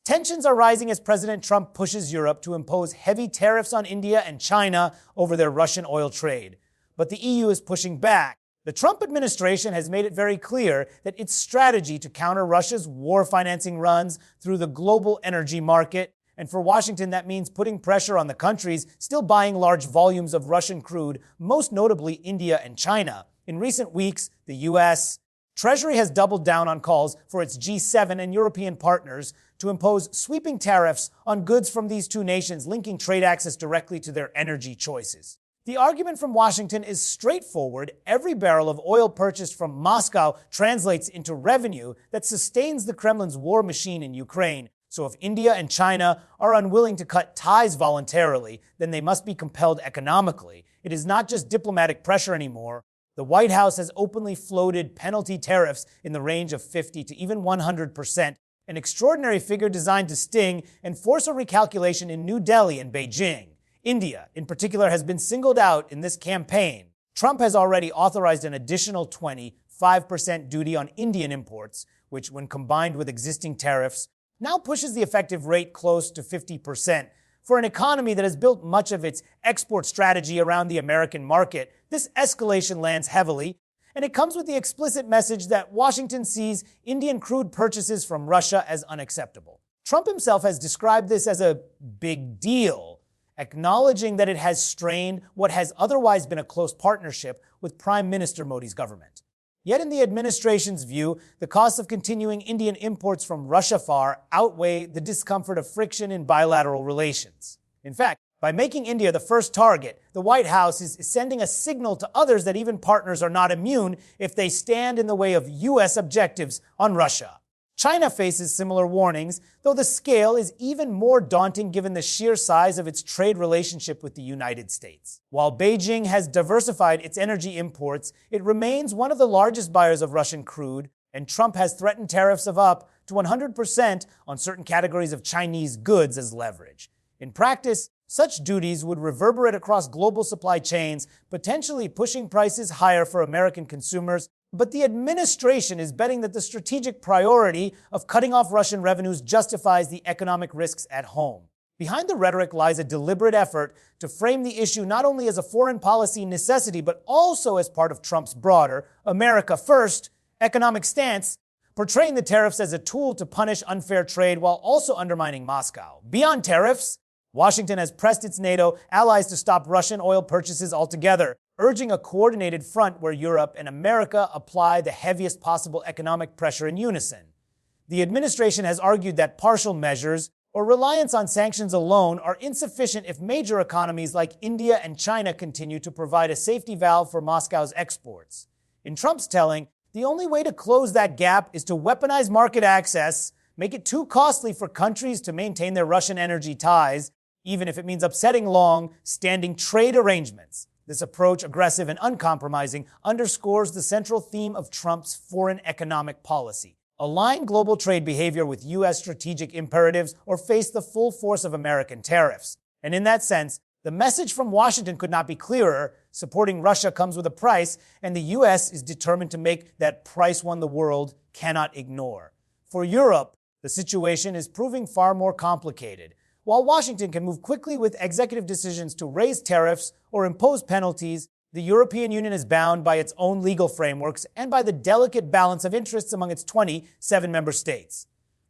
Tensions are rising as President Trump pushes Europe to impose heavy tariffs on India and China over their Russian oil trade. But the EU is pushing back. The Trump administration has made it very clear that its strategy to counter Russia's war financing runs through the global energy market. And for Washington, that means putting pressure on the countries still buying large volumes of Russian crude, most notably India and China. In recent weeks, the U.S. Treasury has doubled down on calls for its G7 and European partners to impose sweeping tariffs on goods from these two nations, linking trade access directly to their energy choices. The argument from Washington is straightforward. Every barrel of oil purchased from Moscow translates into revenue that sustains the Kremlin's war machine in Ukraine. So if India and China are unwilling to cut ties voluntarily, then they must be compelled economically. It is not just diplomatic pressure anymore. The White House has openly floated penalty tariffs in the range of 50 to even 100%, an extraordinary figure designed to sting and force a recalculation in New Delhi and Beijing. India, in particular, has been singled out in this campaign. Trump has already authorized an additional 25% duty on Indian imports, which, when combined with existing tariffs, now pushes the effective rate close to 50%. For an economy that has built much of its export strategy around the American market, this escalation lands heavily, and it comes with the explicit message that Washington sees Indian crude purchases from Russia as unacceptable. Trump himself has described this as a big deal, acknowledging that it has strained what has otherwise been a close partnership with Prime Minister Modi's government. Yet in the administration's view, the costs of continuing Indian imports from Russia far outweigh the discomfort of friction in bilateral relations. In fact, by making India the first target, the White House is sending a signal to others that even partners are not immune if they stand in the way of U.S. objectives on Russia. China faces similar warnings, though the scale is even more daunting given the sheer size of its trade relationship with the United States. While Beijing has diversified its energy imports, it remains one of the largest buyers of Russian crude, and Trump has threatened tariffs of up to 100% on certain categories of Chinese goods as leverage. In practice, such duties would reverberate across global supply chains, potentially pushing prices higher for American consumers. But the administration is betting that the strategic priority of cutting off Russian revenues justifies the economic risks at home. Behind the rhetoric lies a deliberate effort to frame the issue not only as a foreign policy necessity, but also as part of Trump's broader America First economic stance, portraying the tariffs as a tool to punish unfair trade while also undermining Moscow. Beyond tariffs, Washington has pressed its NATO allies to stop Russian oil purchases altogether, urging a coordinated front where Europe and America apply the heaviest possible economic pressure in unison. The administration has argued that partial measures or reliance on sanctions alone are insufficient if major economies like India and China continue to provide a safety valve for Moscow's exports. In Trump's telling, the only way to close that gap is to weaponize market access, make it too costly for countries to maintain their Russian energy ties, even if it means upsetting long-standing trade arrangements. This approach, aggressive and uncompromising, underscores the central theme of Trump's foreign economic policy. Align global trade behavior with U.S. strategic imperatives or face the full force of American tariffs. And in that sense, the message from Washington could not be clearer. Supporting Russia comes with a price, and the U.S. is determined to make that price one the world cannot ignore. For Europe, the situation is proving far more complicated. While Washington can move quickly with executive decisions to raise tariffs or impose penalties, the European Union is bound by its own legal frameworks and by the delicate balance of interests among its 27 member states.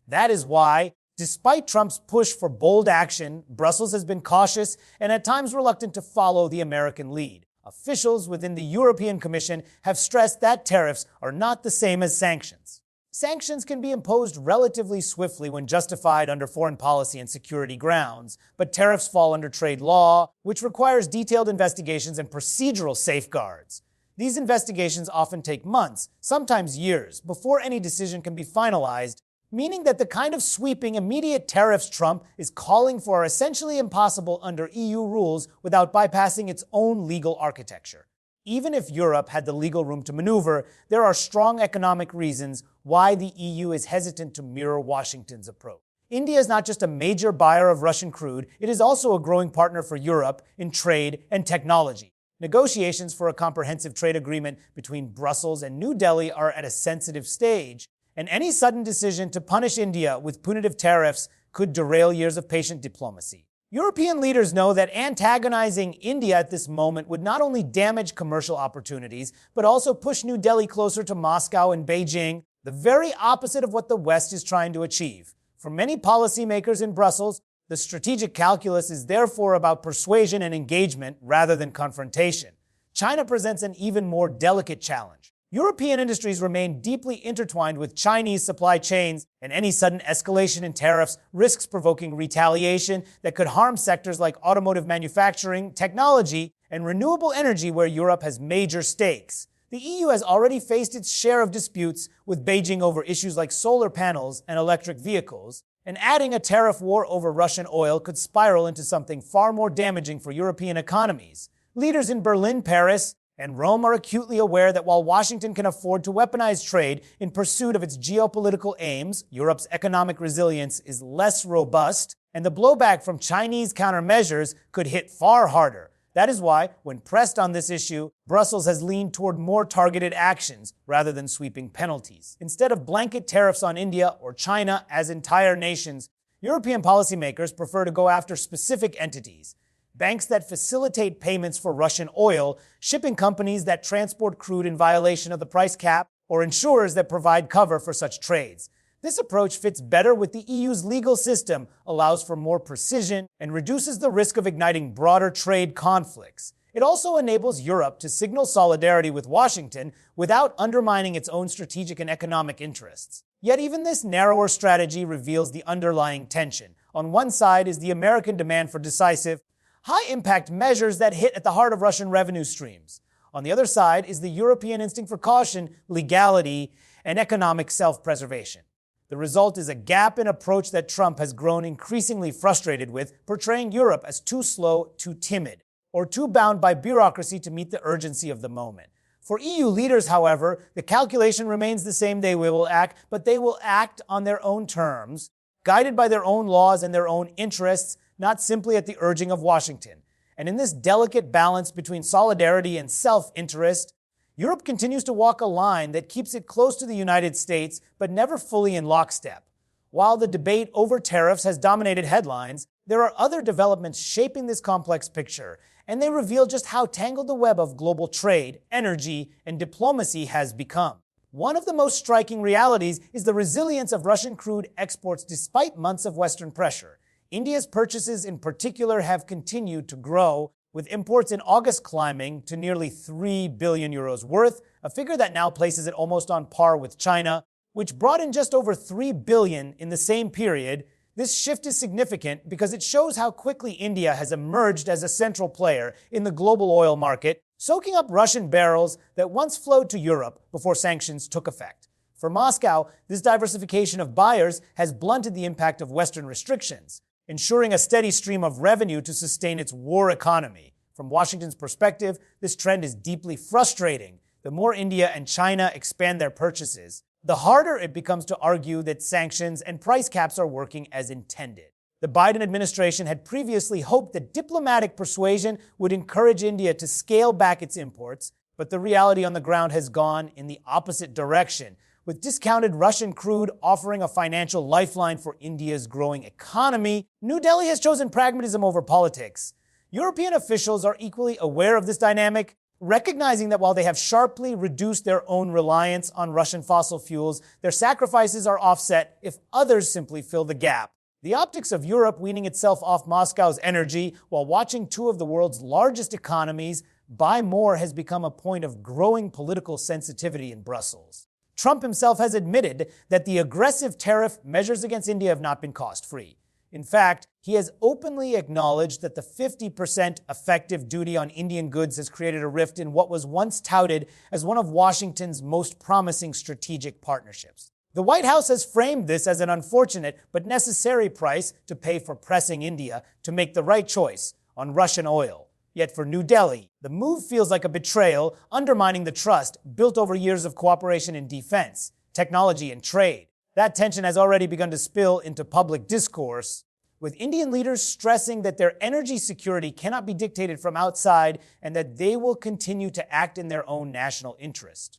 That is why, despite Trump's push for bold action, Brussels has been cautious and at times reluctant to follow the American lead. Officials within the European Commission have stressed that tariffs are not the same as sanctions. Sanctions can be imposed relatively swiftly when justified under foreign policy and security grounds, but tariffs fall under trade law, which requires detailed investigations and procedural safeguards. These investigations often take months, sometimes years, before any decision can be finalized, meaning that the kind of sweeping, immediate tariffs Trump is calling for are essentially impossible under EU rules without bypassing its own legal architecture. Even if Europe had the legal room to maneuver, there are strong economic reasons why the EU is hesitant to mirror Washington's approach. India is not just a major buyer of Russian crude, it is also a growing partner for Europe in trade and technology. Negotiations for a comprehensive trade agreement between Brussels and New Delhi are at a sensitive stage, and any sudden decision to punish India with punitive tariffs could derail years of patient diplomacy. European leaders know that antagonizing India at this moment would not only damage commercial opportunities, but also push New Delhi closer to Moscow and Beijing, the very opposite of what the West is trying to achieve. For many policymakers in Brussels, the strategic calculus is therefore about persuasion and engagement rather than confrontation. China presents an even more delicate challenge. European industries remain deeply intertwined with Chinese supply chains, and any sudden escalation in tariffs risks provoking retaliation that could harm sectors like automotive manufacturing, technology, and renewable energy where Europe has major stakes. The EU has already faced its share of disputes with Beijing over issues like solar panels and electric vehicles, and adding a tariff war over Russian oil could spiral into something far more damaging for European economies. Leaders in Berlin, Paris, and Rome are acutely aware that while Washington can afford to weaponize trade in pursuit of its geopolitical aims, Europe's economic resilience is less robust, and the blowback from Chinese countermeasures could hit far harder. That is why, when pressed on this issue, Brussels has leaned toward more targeted actions rather than sweeping penalties. Instead of blanket tariffs on India or China as entire nations, European policymakers prefer to go after specific entities. Banks that facilitate payments for Russian oil, shipping companies that transport crude in violation of the price cap, or insurers that provide cover for such trades. This approach fits better with the EU's legal system, allows for more precision, and reduces the risk of igniting broader trade conflicts. It also enables Europe to signal solidarity with Washington without undermining its own strategic and economic interests. Yet even this narrower strategy reveals the underlying tension. On one side is the American demand for decisive, high-impact measures that hit at the heart of Russian revenue streams. On the other side is the European instinct for caution, legality, and economic self-preservation. The result is a gap in approach that Trump has grown increasingly frustrated with, portraying Europe as too slow, too timid, or too bound by bureaucracy to meet the urgency of the moment. For EU leaders, however, the calculation remains the same. They will act, but they will act on their own terms, guided by their own laws and their own interests, not simply at the urging of Washington. And in this delicate balance between solidarity and self-interest, Europe continues to walk a line that keeps it close to the United States, but never fully in lockstep. While the debate over tariffs has dominated headlines, there are other developments shaping this complex picture, and they reveal just how tangled the web of global trade, energy, and diplomacy has become. One of the most striking realities is the resilience of Russian crude exports despite months of Western pressure. India's purchases in particular have continued to grow, with imports in August climbing to nearly 3 billion euros worth, a figure that now places it almost on par with China, which brought in just over 3 billion in the same period. This shift is significant because it shows how quickly India has emerged as a central player in the global oil market, soaking up Russian barrels that once flowed to Europe before sanctions took effect. For Moscow, this diversification of buyers has blunted the impact of Western restrictions, ensuring a steady stream of revenue to sustain its war economy. From Washington's perspective, this trend is deeply frustrating. The more India and China expand their purchases, the harder it becomes to argue that sanctions and price caps are working as intended. The Biden administration had previously hoped that diplomatic persuasion would encourage India to scale back its imports, but the reality on the ground has gone in the opposite direction, with discounted Russian crude offering a financial lifeline for India's growing economy. New Delhi has chosen pragmatism over politics. European officials are equally aware of this dynamic, recognizing that while they have sharply reduced their own reliance on Russian fossil fuels, their sacrifices are offset if others simply fill the gap. The optics of Europe weaning itself off Moscow's energy while watching two of the world's largest economies buy more has become a point of growing political sensitivity in Brussels. Trump himself has admitted that the aggressive tariff measures against India have not been cost-free. In fact, he has openly acknowledged that the 50% effective duty on Indian goods has created a rift in what was once touted as one of Washington's most promising strategic partnerships. The White House has framed this as an unfortunate but necessary price to pay for pressing India to make the right choice on Russian oil. Yet for New Delhi, the move feels like a betrayal, undermining the trust built over years of cooperation in defense, technology, and trade. That tension has already begun to spill into public discourse, with Indian leaders stressing that their energy security cannot be dictated from outside and that they will continue to act in their own national interest.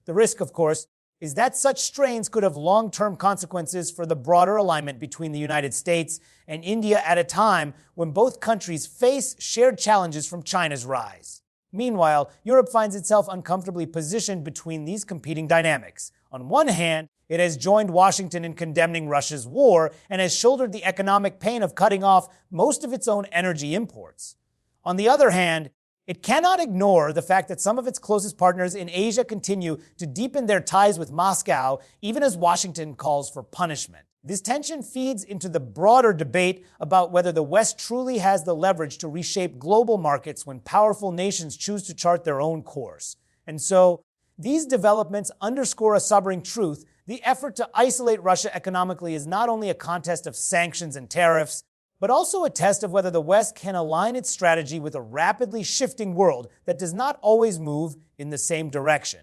The risk, of course, is that such strains could have long-term consequences for the broader alignment between the United States and India at a time when both countries face shared challenges from China's rise. Meanwhile, Europe finds itself uncomfortably positioned between these competing dynamics. On one hand, it has joined Washington in condemning Russia's war and has shouldered the economic pain of cutting off most of its own energy imports. On the other hand, it cannot ignore the fact that some of its closest partners in Asia continue to deepen their ties with Moscow, even as Washington calls for punishment. This tension feeds into the broader debate about whether the West truly has the leverage to reshape global markets when powerful nations choose to chart their own course. And so, these developments underscore a sobering truth. The effort to isolate Russia economically is not only a contest of sanctions and tariffs, but also a test of whether the West can align its strategy with a rapidly shifting world that does not always move in the same direction.